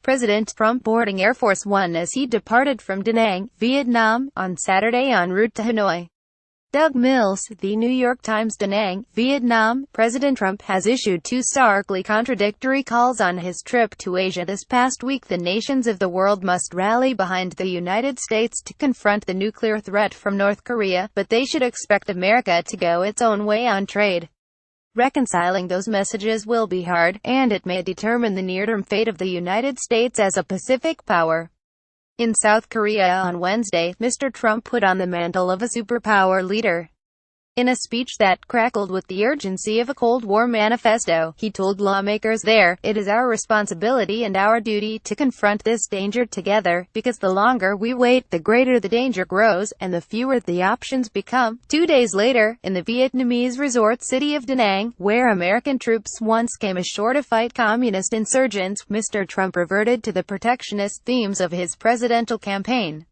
President Trump boarding Air Force One as he departed from Danang, Vietnam, on Saturday en route to Hanoi. Doug Mills, The New York Times. Danang, Vietnam. President Trump has issued two starkly contradictory calls on his trip to Asia this past week. The nations of the world must rally behind the United States to confront the nuclear threat from North Korea, but they should expect America to go its own way on trade. Reconciling those messages will be hard, and it may determine the near-term fate of the United States as a Pacific power. In South Korea on Wednesday, Mr. Trump put on the mantle of a superpower leader. In a speech that crackled with the urgency of a Cold War manifesto, he told lawmakers there, "It is our responsibility and our duty to confront this danger together, because the longer we wait, the greater the danger grows, and the fewer the options become." 2 days later, in the Vietnamese resort city of Da Nang, where American troops once came ashore to fight communist insurgents, Mr. Trump reverted to the protectionist themes of his presidential campaign.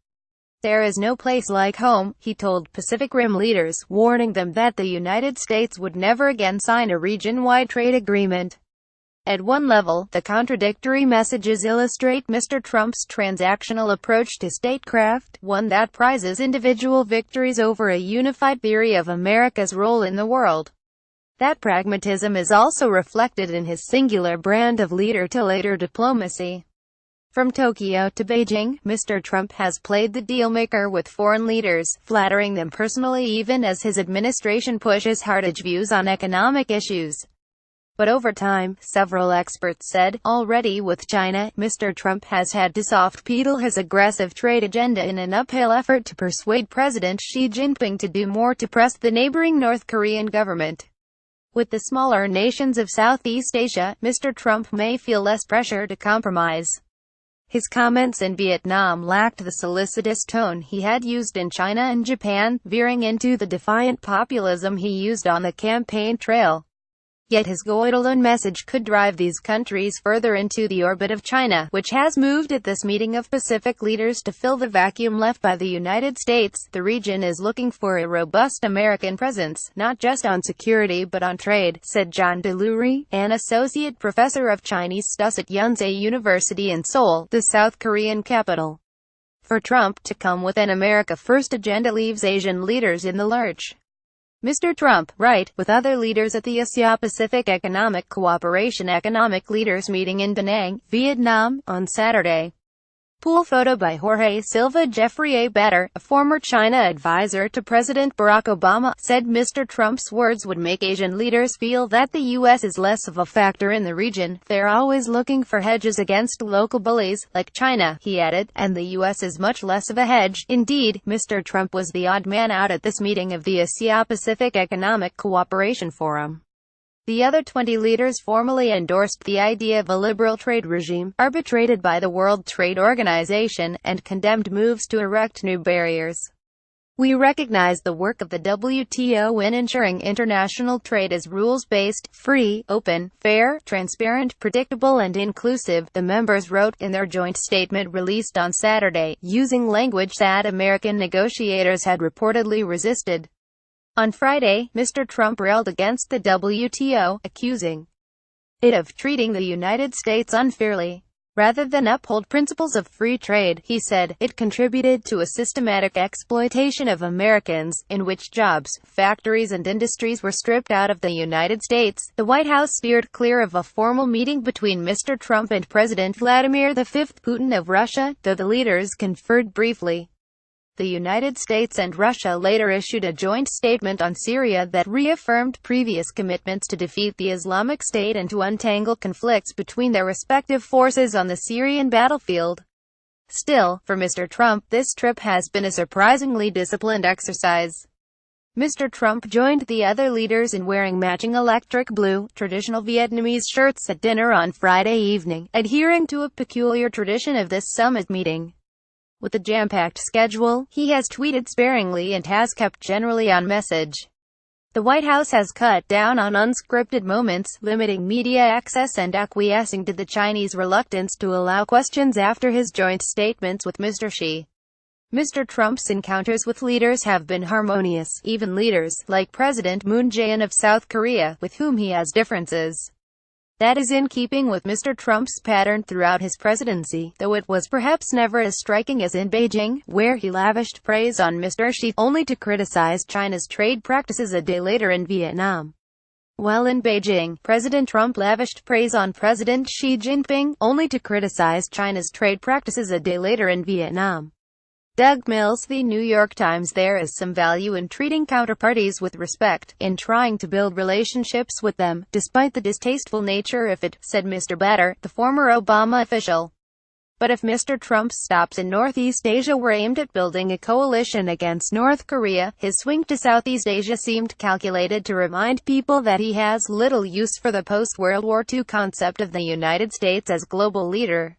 "There is no place like home," he told Pacific Rim leaders, warning them that the United States would never again sign a region-wide trade agreement. At one level, the contradictory messages illustrate Mr. Trump's transactional approach to statecraft, one that prizes individual victories over a unified theory of America's role in the world. That pragmatism is also reflected in his singular brand of leader-to-leader diplomacy. From Tokyo to Beijing, Mr. Trump has played the dealmaker with foreign leaders, flattering them personally even as his administration pushes hard-edge views on economic issues. But over time, several experts said, already with China, Mr. Trump has had to soft-pedal his aggressive trade agenda in an uphill effort to persuade President Xi Jinping to do more to press the neighboring North Korean government. With the smaller nations of Southeast Asia, Mr. Trump may feel less pressure to compromise. His comments in Vietnam lacked the solicitous tone he had used in China and Japan, veering into the defiant populism he used on the campaign trail. Yet his Guidolin message could drive these countries further into the orbit of China, which has moved at this meeting of Pacific leaders to fill the vacuum left by the United States. The region is looking for a robust American presence, not just on security but on trade, said John Delury, an associate professor of Chinese studies at Yonsei University in Seoul, the South Korean capital. For Trump to come with an America First agenda leaves Asian leaders in the lurch. Mr. Trump, right, with other leaders at the Asia-Pacific Economic Cooperation Economic Leaders meeting in Danang, Vietnam, on Saturday. Pool photo by Jorge Silva. Jeffrey A. Batter, a former China advisor to President Barack Obama, said Mr. Trump's words would make Asian leaders feel that the U.S. is less of a factor in the region. "They're always looking for hedges against local bullies, like China," he added, "and the U.S. is much less of a hedge." Indeed, Mr. Trump was the odd man out at this meeting of the Asia-Pacific Economic Cooperation Forum. The other 20 leaders formally endorsed the idea of a liberal trade regime, arbitrated by the World Trade Organization, and condemned moves to erect new barriers. "We recognize the work of the WTO in ensuring international trade is rules-based, free, open, fair, transparent, predictable and inclusive," the members wrote in their joint statement released on Saturday, using language that American negotiators had reportedly resisted. On Friday, Mr. Trump railed against the WTO, accusing it of treating the United States unfairly. Rather than uphold principles of free trade, he said, it contributed to a systematic exploitation of Americans, in which jobs, factories and industries were stripped out of the United States. The White House steered clear of a formal meeting between Mr. Trump and President Vladimir V. Putin of Russia, though the leaders conferred briefly. The United States and Russia later issued a joint statement on Syria that reaffirmed previous commitments to defeat the Islamic State and to untangle conflicts between their respective forces on the Syrian battlefield. Still, for Mr. Trump, this trip has been a surprisingly disciplined exercise. Mr. Trump joined the other leaders in wearing matching electric blue, traditional Vietnamese shirts at dinner on Friday evening, adhering to a peculiar tradition of this summit meeting. With a jam-packed schedule, he has tweeted sparingly and has kept generally on message. The White House has cut down on unscripted moments, limiting media access and acquiescing to the Chinese reluctance to allow questions after his joint statements with Mr. Xi. Mr. Trump's encounters with leaders have been harmonious, even leaders, like President Moon Jae-in of South Korea, with whom he has differences. That is in keeping with Mr. Trump's pattern throughout his presidency, though it was perhaps never as striking as in Beijing, where he lavished praise on Mr. Xi, only to criticize China's trade practices a day later in Vietnam. While in Beijing, President Trump lavished praise on President Xi Jinping, only to criticize China's trade practices a day later in Vietnam. Doug Mills, The New York Times. There is some value in treating counterparties with respect, in trying to build relationships with them, despite the distasteful nature of it, said Mr. Blatter, the former Obama official. But if Mr. Trump's stops in Northeast Asia were aimed at building a coalition against North Korea, his swing to Southeast Asia seemed calculated to remind people that he has little use for the post-World War II concept of the United States as global leader.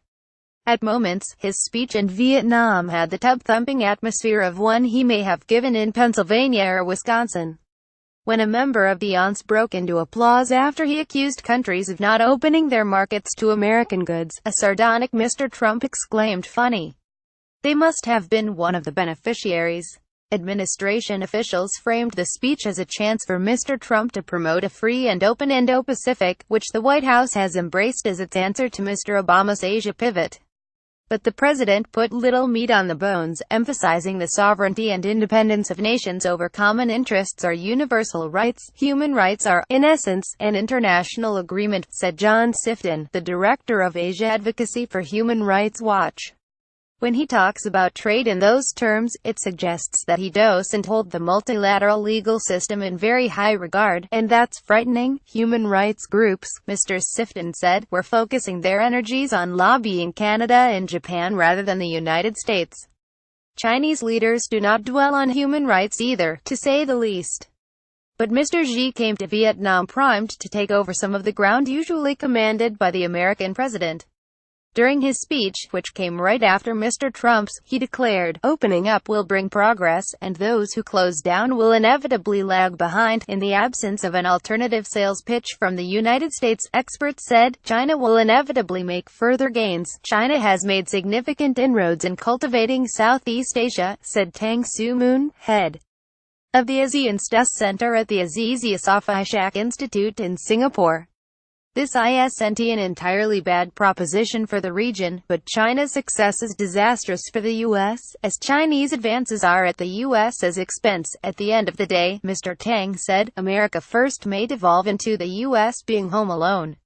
At moments, his speech in Vietnam had the tub-thumping atmosphere of one he may have given in Pennsylvania or Wisconsin. When a member of the audience broke into applause after he accused countries of not opening their markets to American goods, a sardonic Mr. Trump exclaimed, "Funny. They must have been one of the beneficiaries." Administration officials framed the speech as a chance for Mr. Trump to promote a free and open Indo-Pacific, which the White House has embraced as its answer to Mr. Obama's Asia pivot. But the president put little meat on the bones, emphasizing the sovereignty and independence of nations over common interests are universal rights. Human rights are, in essence, an international agreement, said John Sifton, the director of Asia Advocacy for Human Rights Watch. When he talks about trade in those terms, it suggests that he doesn't hold the multilateral legal system in very high regard, and that's frightening. Human rights groups, Mr. Sifton said, were focusing their energies on lobbying Canada and Japan rather than the United States. Chinese leaders do not dwell on human rights either, to say the least. But Mr. Xi came to Vietnam primed to take over some of the ground usually commanded by the American president. During his speech, which came right after Mr. Trump's, he declared, "Opening up will bring progress, and those who close down will inevitably lag behind." In the absence of an alternative sales pitch from the United States, experts said, China will inevitably make further gains. China has made significant inroads in cultivating Southeast Asia, said Tang Soo-moon, head of the ASEAN Studies Center at the Aziz Yusof Ishak Institute in Singapore. This isn't an entirely bad proposition for the region, but China's success is disastrous for the U.S., as Chinese advances are at the U.S.'s expense. At the end of the day, Mr. Tang said, America first may devolve into the U.S. being home alone.